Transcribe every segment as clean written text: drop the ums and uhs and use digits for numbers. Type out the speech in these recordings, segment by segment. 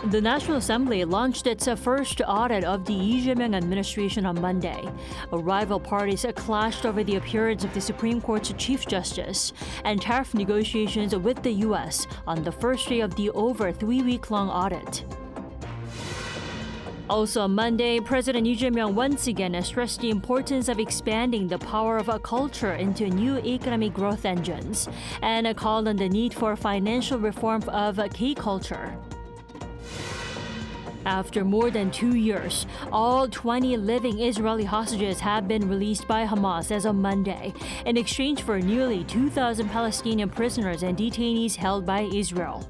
The National Assembly launched its first audit of the Hye-seong administration on Monday. Rival parties clashed over the appearance of the Supreme Court's Chief Justice and tariff negotiations with the U.S. on the first day of the over 3-week-long audit. Also on Monday, President Lee once again stressed the importance of expanding the power of culture into new economic growth engines and called on the need for financial reform of K-culture. After more than 2 years, all 20 living Israeli hostages have been released by Hamas as of Monday in exchange for nearly 2,000 Palestinian prisoners and detainees held by Israel.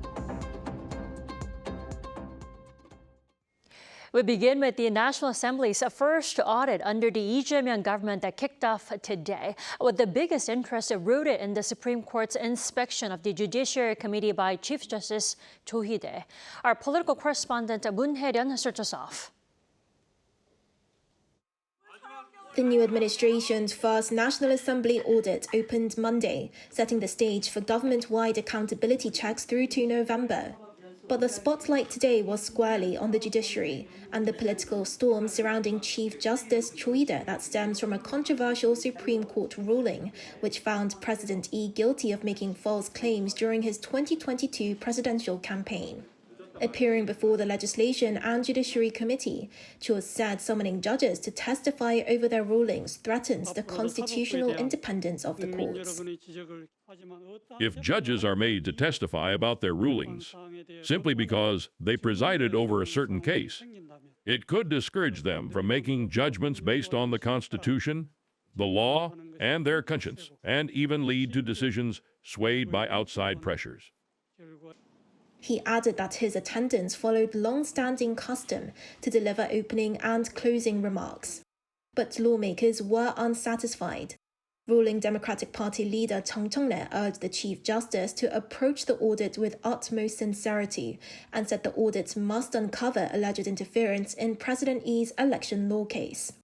We begin with the National Assembly's first audit under the Lee government that kicked off today, with the biggest interest rooted in the Supreme Court's inspection of the Judiciary Committee by Chief Justice Jo Hee-dae. Our political correspondent Moon Hae-ryun starts us off. The new administration's first National Assembly audit opened Monday, setting the stage for government-wide accountability checks through to November. But the spotlight today was squarely on the judiciary and the political storm surrounding Chief Justice Jo Hee-dae that stems from a controversial Supreme Court ruling, which found President Lee guilty of making false claims during his 2022 presidential campaign. Appearing before the Legislation and Judiciary Committee, Cho said summoning judges to testify over their rulings threatens the constitutional independence of the courts. If judges are made to testify about their rulings simply because they presided over a certain case, it could discourage them from making judgments based on the Constitution, the law, and their conscience, and even lead to decisions swayed by outside pressures. He added that his attendance followed long-standing custom to deliver opening and closing remarks. But lawmakers were unsatisfied. Ruling Democratic Party leader Chung Chung-le urged the Chief Justice to approach the audit with utmost sincerity and said the audit must uncover alleged interference in President Lee's election law case.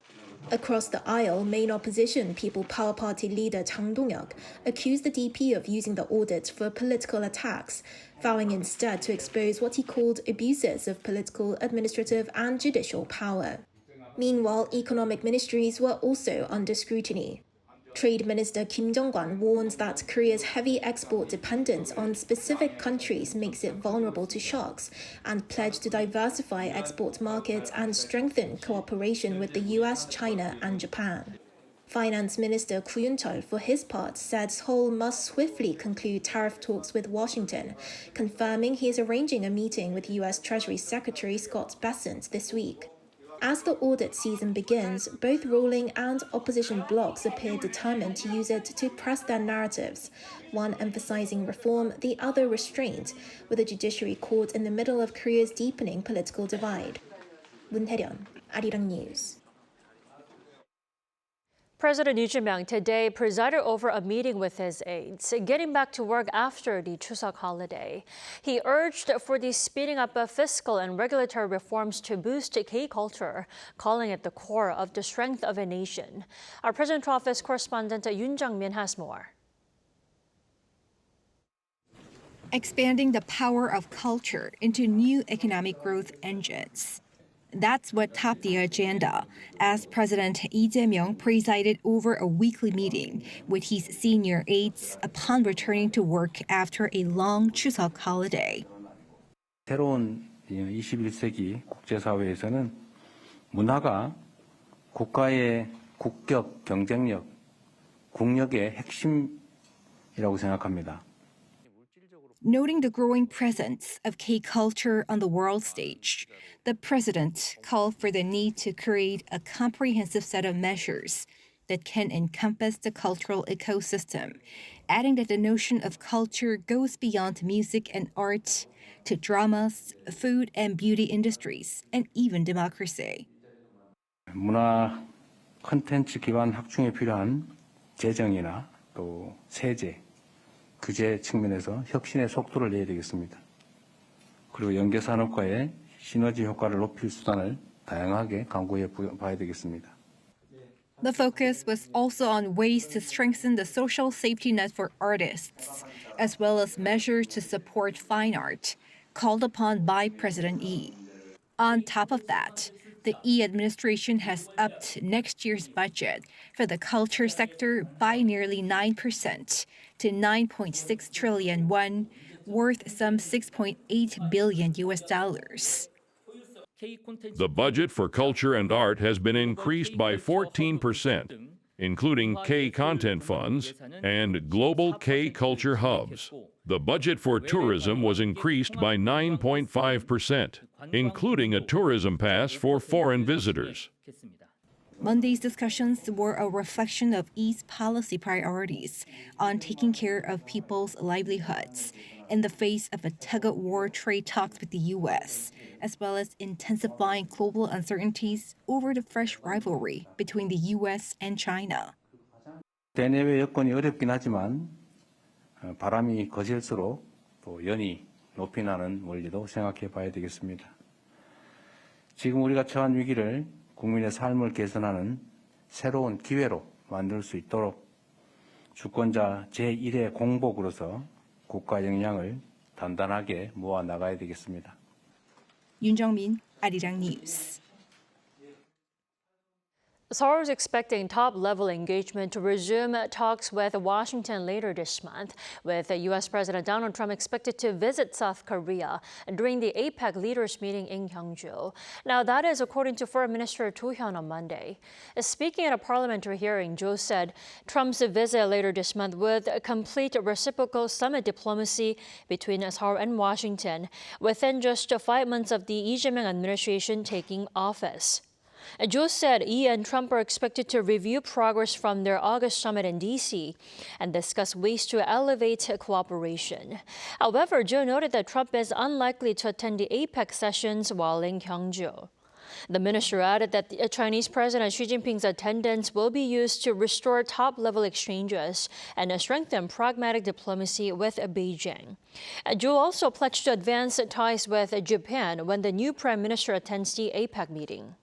Across the aisle, main opposition People Power Party leader Chang Dong-hyuk accused the DP of using the audit for political attacks, vowing instead to expose what he called abuses of political, administrative and judicial power. Meanwhile, economic ministries were also under scrutiny. Trade Minister Kim Jong-kwan warns that Korea's heavy export dependence on specific countries makes it vulnerable to shocks and pledged to diversify export markets and strengthen cooperation with the US, China and Japan. Finance Minister Koo Yoon-chol, for his part, said Seoul must swiftly conclude tariff talks with Washington, confirming he is arranging a meeting with US Treasury Secretary Scott Bessent this week. As the audit season begins, both ruling and opposition blocs appear determined to use it to press their narratives, one emphasizing reform, the other restraint, with the judiciary caught in the middle of Korea's deepening political divide. Moon Hae-ryun, Arirang News. President Lee today presided over a meeting with his aides, getting back to work after the Chuseok holiday. He urged for the speeding up of fiscal and regulatory reforms to boost K-culture, calling it the core of the strength of a nation. Our Presidential Office correspondent Yoon Jung-min has more. Expanding the power of culture into new economic growth engines. That's what topped the agenda as President Lee Jae-myung presided over a weekly meeting with his senior aides upon returning to work after a long Chuseok holiday. 새로운 21세기 국제사회에서는 문화가 국가의 국격, 경쟁력, 국력의 핵심이라고 생각합니다. Noting the growing presence of K-culture on the world stage, the president called for the need to create a comprehensive set of measures that can encompass the cultural ecosystem, adding that the notion of culture goes beyond music and art to dramas, food and beauty industries, and even democracy. 문화 콘텐츠 기반 확충에 필요한 재정이나 또 세제, 규제 측면에서 혁신의 속도를 내야 되겠습니다. 그리고 연계산업과의 시너지 효과를 높일 수단을 다양하게 강구해 봐야 되겠습니다. The focus was also on ways to strengthen the social safety net for artists, as well as measures to support fine art, called upon by President Lee. On top of that, the Lee administration has upped next year's budget for the culture sector by nearly 9% to 9.6 trillion won, worth some $6.8 billion. The budget for culture and art has been increased by 14%, including K-content funds and global K-culture hubs. The budget for tourism was increased by 9.5%, including a tourism pass for foreign visitors. Monday's discussions were a reflection of Lee's policy priorities on taking care of people's livelihoods in the face of a tug-of-war trade talks with the U.S., as well as intensifying global uncertainties over the fresh rivalry between the U.S. and China. 대내외 여건이 어렵긴 하지만 바람이 거칠수록 또 연이 높이 나는 원리도 생각해 봐야 되겠습니다. 지금 우리가 처한 위기를 국민의 삶을 개선하는 새로운 기회로 만들 수 있도록 주권자 제1의 공복으로서 국가 역량을 단단하게 모아 나가야 되겠습니다. 윤정민, Arirang News. Seoul is expecting top-level engagement to resume talks with Washington later this month, with U.S. President Donald Trump expected to visit South Korea during the APEC leaders meeting in Gyeongju. Now, that is according to Foreign Minister Do Hyun on Monday. Speaking at a parliamentary hearing, Jo said Trump's visit later this month would complete reciprocal summit diplomacy between Seoul and Washington within just 5 months of the Lee Jae-myung administration taking office. Jo said Lee and Trump are expected to review progress from their August summit in D.C. and discuss ways to elevate cooperation. However, Jo noted that Trump is unlikely to attend the APEC sessions while in Gyeongju. The minister added that the Chinese President Xi Jinping's attendance will be used to restore top-level exchanges and strengthen pragmatic diplomacy with Beijing. Jo also pledged to advance ties with Japan when the new prime minister attends the APEC meeting.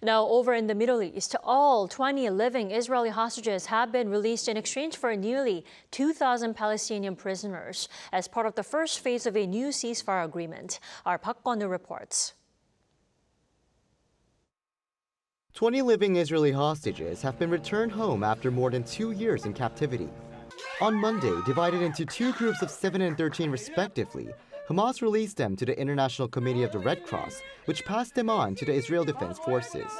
Now, over in the Middle East, all 20 living Israeli hostages have been released in exchange for nearly 2,000 Palestinian prisoners as part of the first phase of a new ceasefire agreement. Our Park Kwon-woo reports. 20 living Israeli hostages have been returned home after more than 2 years in captivity. On Monday, divided into 2 groups of 7 and 13 respectively, Hamas released them to the International Committee of the Red Cross, which passed them on to the Israel Defense Forces.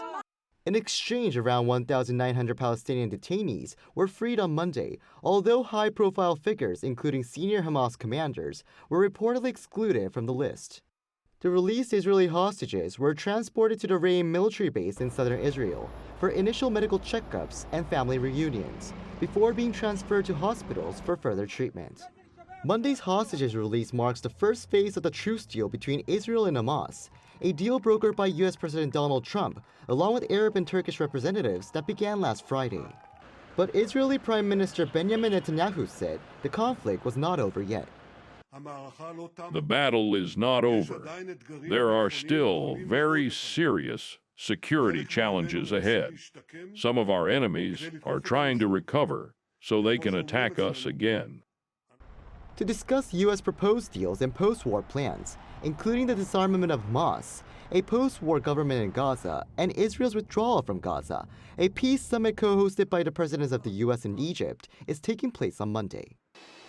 In exchange, around 1,900 Palestinian detainees were freed on Monday, although high-profile figures, including senior Hamas commanders, were reportedly excluded from the list. The released Israeli hostages were transported to the Re'im military base in southern Israel for initial medical checkups and family reunions, before being transferred to hospitals for further treatment. Monday's hostages release marks the first phase of the truce deal between Israel and Hamas, a deal brokered by U.S. President Donald Trump, along with Arab and Turkish representatives that began last Friday. But Israeli Prime Minister Benjamin Netanyahu said the conflict was not over yet. The battle is not over. There are still very serious security challenges ahead. Some of our enemies are trying to recover so they can attack us again. To discuss U.S. proposed deals and post-war plans, including the disarmament of Hamas, a post-war government in Gaza, and Israel's withdrawal from Gaza, a peace summit co-hosted by the presidents of the U.S. and Egypt is taking place on Monday.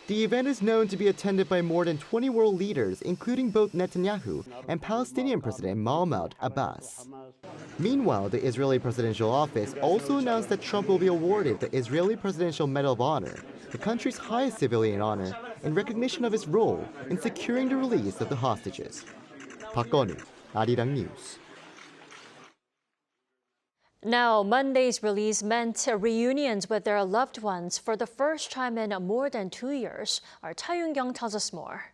The event is known to be attended by more than 20 world leaders, including both Netanyahu and Palestinian President Mahmoud Abbas. Meanwhile, the Israeli presidential office also announced that Trump will be awarded the Israeli Presidential Medal of Honor, the country's highest civilian honor, in recognition of his role in securing the release of the hostages. Park Kwon-woo, Arirang News. Now, Monday's release meant reunions with their loved ones for the first time in more than 2 years. Our Cha Yoon-kyung tells us more.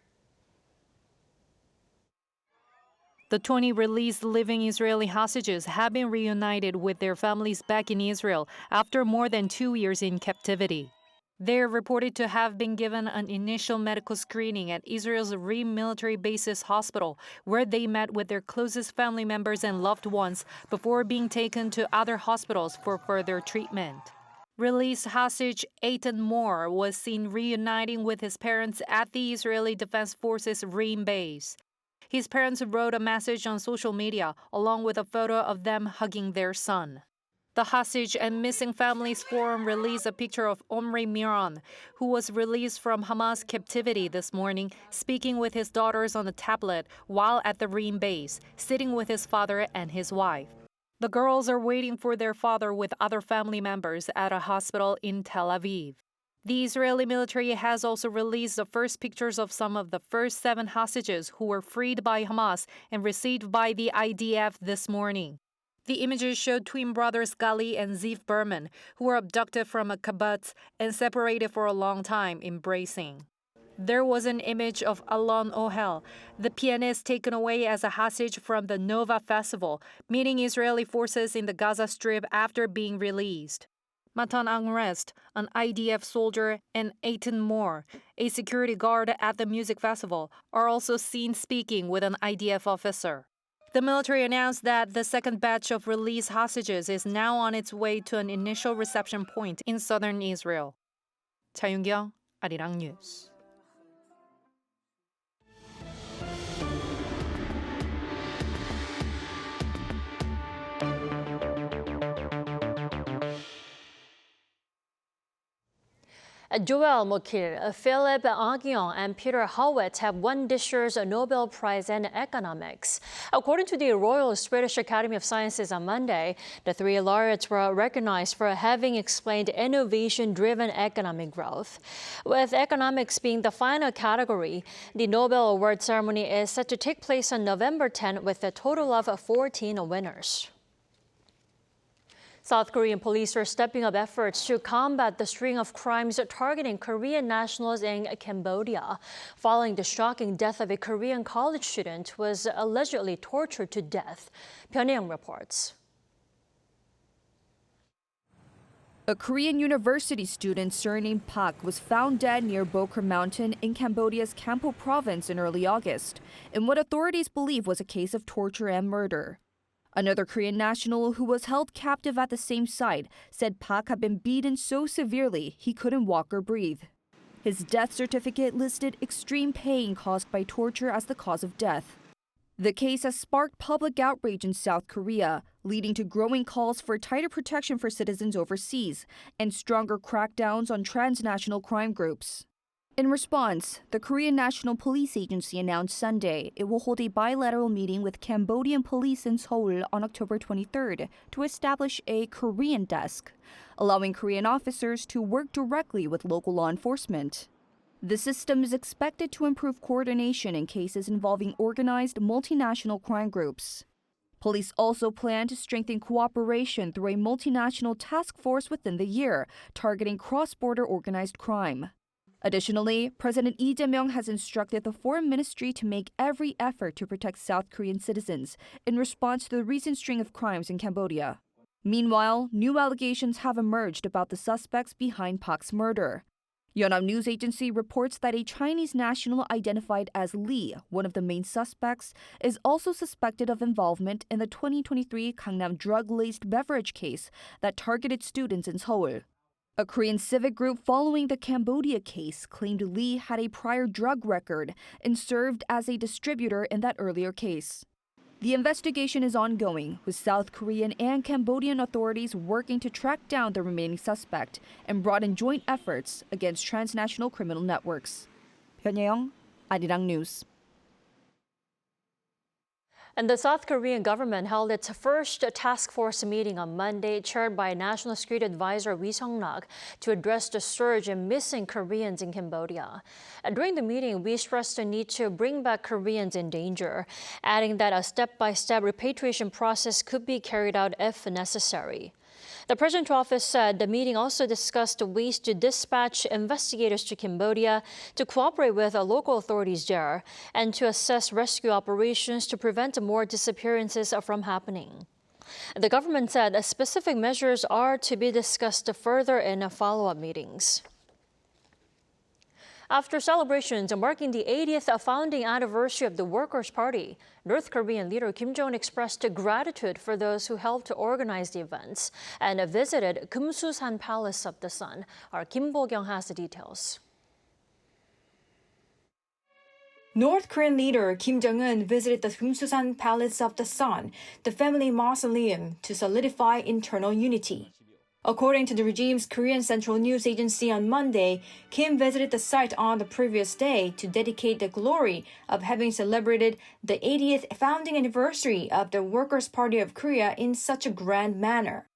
The 20 released living Israeli hostages have been reunited with their families back in Israel after more than 2 years in captivity. They're reported to have been given an initial medical screening at Israel's Re'im military base's hospital, where they met with their closest family members and loved ones before being taken to other hospitals for further treatment. Released hostage Eitan Moore was seen reuniting with his parents at the Israeli Defense Forces Reem base. His parents wrote a message on social media along with a photo of them hugging their son. The Hostage and Missing Families Forum released a picture of Omri Miron, who was released from Hamas captivity this morning, speaking with his daughters on a tablet while at the Reem base, sitting with his father and his wife. The girls are waiting for their father with other family members at a hospital in Tel Aviv. The Israeli military has also released the first pictures of some of the first 7 hostages who were freed by Hamas and received by the IDF this morning. The images showed twin brothers Gali and Ziv Berman, who were abducted from a kibbutz and separated for a long time, embracing. There was an image of Alon Ohel, the pianist taken away as a hostage from the Nova Festival, meeting Israeli forces in the Gaza Strip after being released. Matan Angrest, an IDF soldier, and Eitan Moore, a security guard at the music festival, are also seen speaking with an IDF officer. The military announced that the second batch of released hostages is now on its way to an initial reception point in southern Israel. 차윤경, Arirang News. Joel Mokir, Philip Agyeong, and Peter Howitt have won this year's Nobel Prize in Economics. According to the Royal Swedish Academy of Sciences on Monday, the 3 laureates were recognized for having explained innovation-driven economic growth. With economics being the final category, the Nobel Award ceremony is set to take place on November 10 with a total of 14 winners. South Korean police are stepping up efforts to combat the string of crimes targeting Korean nationals in Cambodia, following the shocking death of a Korean college student who was allegedly tortured to death. Hye-seong reports. A Korean university student surnamed Park was found dead near Boker Mountain in Cambodia's Kampot province in early August, in what authorities believe was a case of torture and murder. Another Korean national who was held captive at the same site said Park had been beaten so severely he couldn't walk or breathe. His death certificate listed extreme pain caused by torture as the cause of death. The case has sparked public outrage in South Korea, leading to growing calls for tighter protection for citizens overseas and stronger crackdowns on transnational crime groups. In response, the Korean National Police Agency announced Sunday it will hold a bilateral meeting with Cambodian police in Seoul on October 23rd to establish a Korean desk, allowing Korean officers to work directly with local law enforcement. The system is expected to improve coordination in cases involving organized multinational crime groups. Police also plan to strengthen cooperation through a multinational task force within the year, targeting cross-border organized crime. Additionally, President Lee Jae-myung has instructed the Foreign Ministry to make every effort to protect South Korean citizens in response to the recent string of crimes in Cambodia. Meanwhile, new allegations have emerged about the suspects behind Park's murder. Yonhap News Agency reports that a Chinese national identified as Lee, one of the main suspects, is also suspected of involvement in the 2023 Gangnam drug-laced beverage case that targeted students in Seoul. A Korean civic group following the Cambodia case claimed Lee had a prior drug record and served as a distributor in that earlier case. The investigation is ongoing, with South Korean and Cambodian authorities working to track down the remaining suspect and broaden joint efforts against transnational criminal networks. Hye-seong, Arirang News. And the South Korean government held its first task force meeting on Monday, chaired by National Security Advisor Ri Sung-nak, to address the surge in missing Koreans in Cambodia. During the meeting, we stressed the need to bring back Koreans in danger, adding that a step-by-step repatriation process could be carried out if necessary. The president's office said the meeting also discussed ways to dispatch investigators to Cambodia to cooperate with local authorities there and to assess rescue operations to prevent more disappearances from happening. The government said specific measures are to be discussed further in follow-up meetings. After celebrations marking the 80th founding anniversary of the Workers' Party, North Korean leader Kim Jong-un expressed gratitude for those who helped to organize the events and visited Kumsusan Palace of the Sun. Our Kim Bo-kyung has the details. North Korean leader Kim Jong-un visited the Kumsusan Palace of the Sun, the family mausoleum, to solidify internal unity. According to the regime's Korean Central News Agency on Monday, Kim visited the site on the previous day to dedicate the glory of having celebrated the 80th founding anniversary of the Workers' Party of Korea in such a grand manner.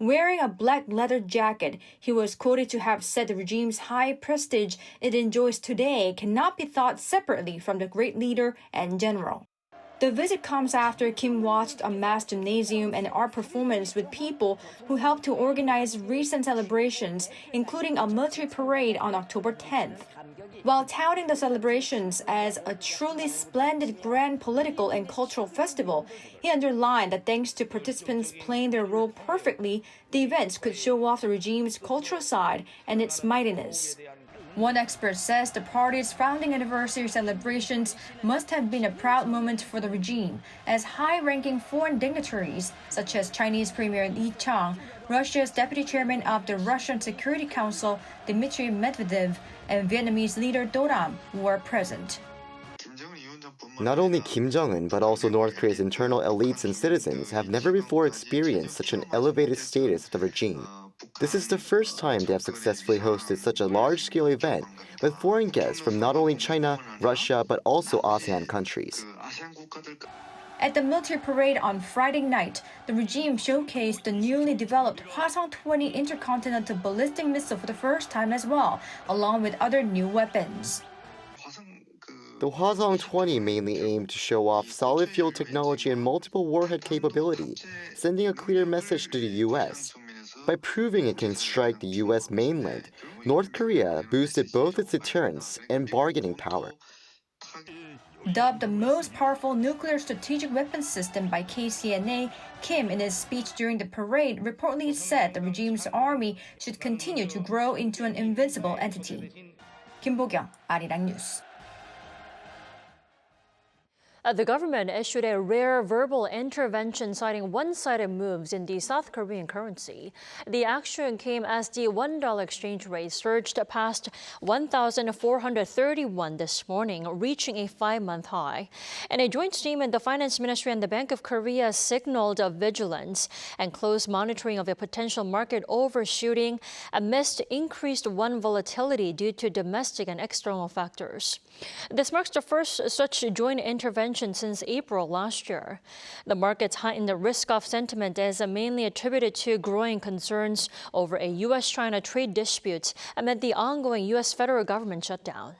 Wearing a black leather jacket, he was quoted to have said the regime's high prestige it enjoys today cannot be thought separately from the great leader and general. The visit comes after Kim watched a mass gymnasium and art performance with people who helped to organize recent celebrations, including a military parade on October 10th. While touting the celebrations as a truly splendid grand political and cultural festival, he underlined that thanks to participants playing their role perfectly, the events could show off the regime's cultural side and its mightiness. One expert says the party's founding anniversary celebrations must have been a proud moment for the regime, as high-ranking foreign dignitaries, such as Chinese Premier Hye-seong, Russia's deputy chairman of the Russian Security Council, Dmitry Medvedev, and Vietnamese leader Do Lam were present. Not only Kim Jong-un, but also North Korea's internal elites and citizens have never before experienced such an elevated status of the regime. This is the first time they have successfully hosted such a large-scale event with foreign guests from not only China, Russia, but also ASEAN countries. At the military parade on Friday night, the regime showcased the newly developed Hye-seong 20 intercontinental ballistic missile for the first time as well, along with other new weapons. The Hye-seong 20 mainly aimed to show off solid fuel technology and multiple warhead capability, sending a clear message to the U.S. By proving it can strike the U.S. mainland, North Korea boosted both its deterrence and bargaining power. Dubbed the most powerful nuclear strategic weapons system by KCNA, Kim, in his speech during the parade, reportedly said the regime's army should continue to grow into an invincible entity. Kim Bo-kyung, Arirang News. The government issued a rare verbal intervention citing one-sided moves in the South Korean currency. The action came as the $1 exchange rate surged past 1,431 this morning, reaching a 5-month high. In a joint statement, the Finance Ministry and the Bank of Korea signaled vigilance and close monitoring of a potential market overshooting amidst increased won volatility due to domestic and external factors. This marks the first such joint intervention since April last year. The market's heightened risk-off sentiment is mainly attributed to growing concerns over a U.S.-China trade dispute amid the ongoing U.S. federal government shutdown.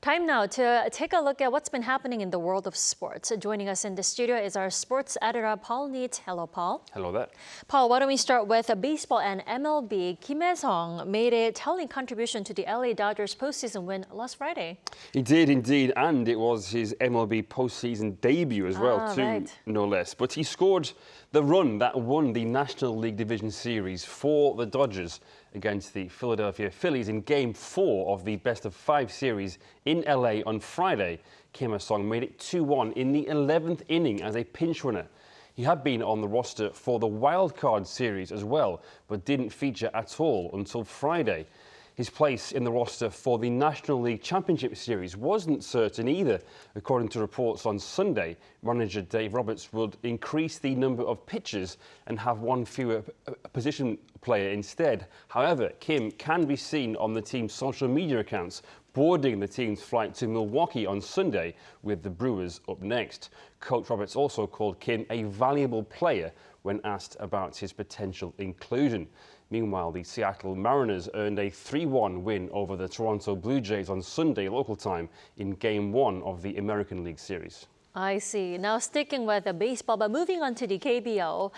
Time now to take a look at what's been happening in the world of sports. Joining us in the studio is our sports editor, Paul Neat. Hello, Paul. Hello there. Paul, why don't we start with baseball and MLB. Kim Hye-seong made a telling contribution to the LA Dodgers postseason win last Friday. He did indeed, and it was his MLB postseason debut as well, too, right. No less. But he scored the run that won the National League Division Series for the Dodgers against the Philadelphia Phillies in Game 4 of the best-of-5 series in LA on Friday. Kim Hye-seong made it 2-1 in the 11th inning as a pinch runner. He had been on the roster for the Wild Card series as well, but didn't feature at all until Friday. His place in the roster for the National League Championship Series wasn't certain either. According to reports on Sunday, manager Dave Roberts would increase the number of pitchers and have one fewer position player instead. However, Kim can be seen on the team's social media accounts boarding the team's flight to Milwaukee on Sunday, with the Brewers up next. Coach Roberts also called Kim a valuable player when asked about his potential inclusion. Meanwhile, the Seattle Mariners earned a 3-1 win over the Toronto Blue Jays on Sunday local time in Game 1 of the American League Series. I see. Now sticking with the baseball, but moving on to the KBO,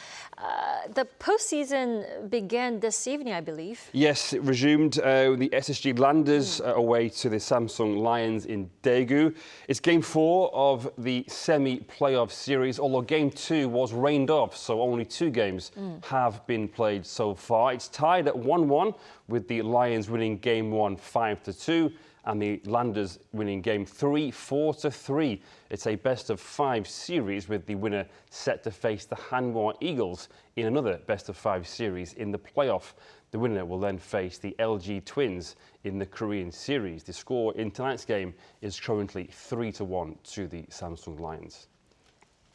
the postseason began this evening, I believe. Yes, it resumed. The SSG Landers away to the Samsung Lions in Daegu. It's game 4 of the semi-playoff series, although game 2 was rained off, so only 2 games have been played so far. It's tied at 1-1 with the Lions winning game 1 5-2. And the Landers winning game 3 4-3. It's a best-of-5 series with the winner set to face the Hanwha Eagles in another best-of-5 series in the playoff. The winner will then face the LG Twins in the Korean series. The score in tonight's game is currently 3-1 to the Samsung Lions.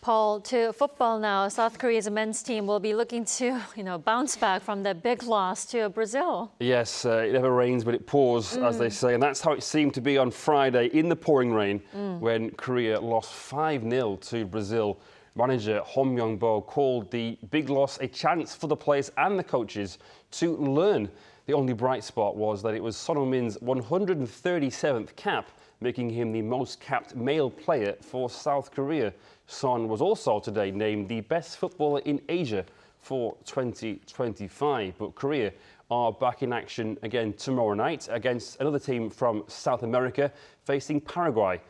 Paul, to football now. South Korea's men's team will be looking to, bounce back from the big loss to Brazil. Yes, it never rains, but it pours, as they say. And that's how it seemed to be on Friday in the pouring rain when Korea lost 5-0 to Brazil. Manager Hong Myung-bo called the big loss a chance for the players and the coaches to learn. The only bright spot was that it was Son Heung-min's 137th cap, making him the most capped male player for South Korea. Son was also today named the best footballer in Asia for 2025. But Korea are back in action again tomorrow night against another team from South America facing Paraguay.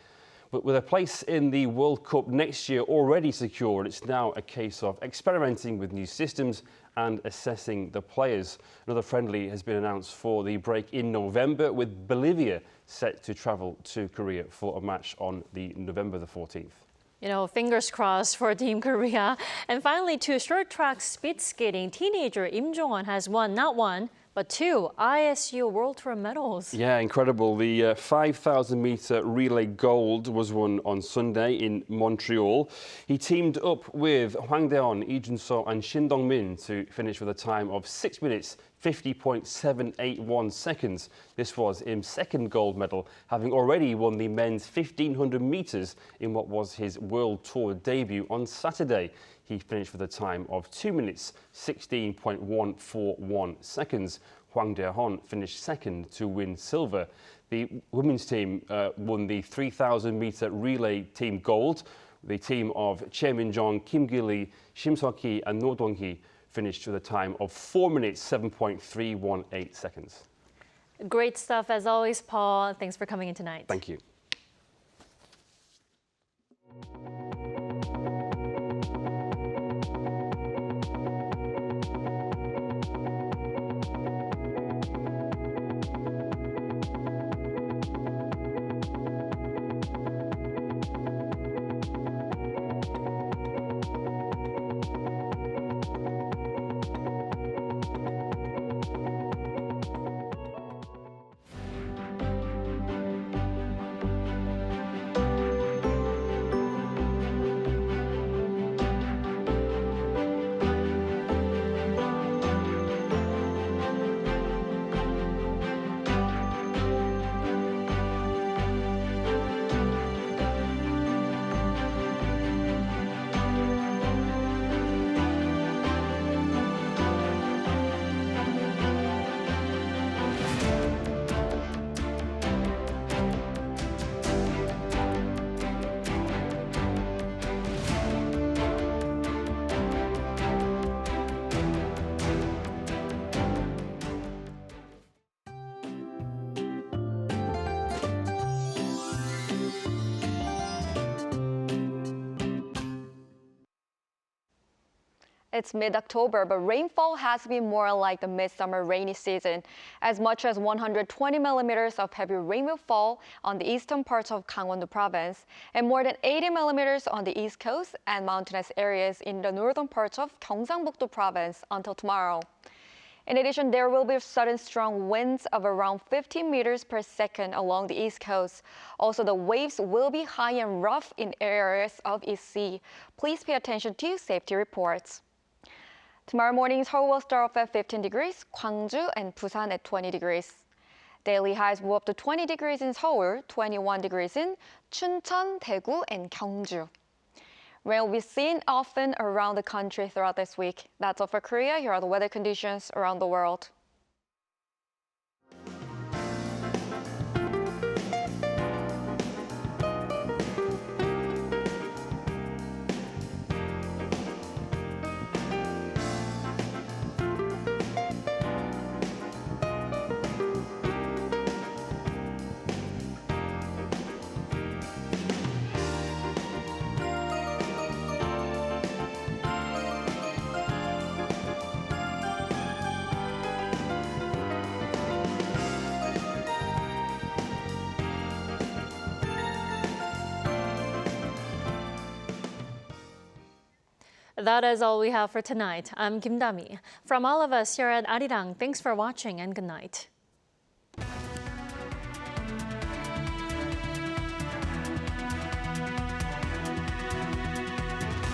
But with a place in the World Cup next year already secured, it's now a case of experimenting with new systems and assessing the players. Another friendly has been announced for the break in November, with Bolivia set to travel to Korea for a match on November the 14th. Fingers crossed for Team Korea. And finally, to short track speed skating, teenager Im Jong-won has won not one, but 2 ISU World Tour medals. Yeah, incredible. The 5,000-meter relay gold was won on Sunday in Montreal. He teamed up with Hwang Dae-on, Lee Jun-so and Shin Dong-min to finish with a time of 6 minutes 50.781 seconds. This was Im's second gold medal, having already won the men's 1,500 meters in what was his World Tour debut on Saturday. He finished with a time of 2 minutes 16.141 seconds. Hwang Dae-on finished second to win silver. The women's team won the 3,000-meter relay team gold. The team of Choi Min-jong, Kim Gi-lee, Shim Seok-hee and No Dong-hee finished with a time of 4 minutes 7.318 seconds. Great stuff as always, Paul. Thanks for coming in tonight. Thank you. It's mid-October, but rainfall has been more like the midsummer rainy season. As much as 120 millimeters of heavy rain will fall on the eastern parts of Gangwon-do province, and more than 80 millimeters on the east coast and mountainous areas in the northern parts of Gyeongsangbuk-do province until tomorrow. In addition, there will be sudden strong winds of around 15 meters per second along the east coast. Also, the waves will be high and rough in areas of East Sea. Please pay attention to safety reports. Tomorrow morning, Seoul will start off at 15 degrees, Gwangju and Busan at 20 degrees. Daily highs will up to 20 degrees in Seoul, 21 degrees in Chuncheon, Daegu, and Gyeongju. Rain will be seen often around the country throughout this week. That's all for Korea. Here are the weather conditions around the world. That is all we have for tonight. I'm Kim Dami. From all of us here at Arirang, thanks for watching and good night.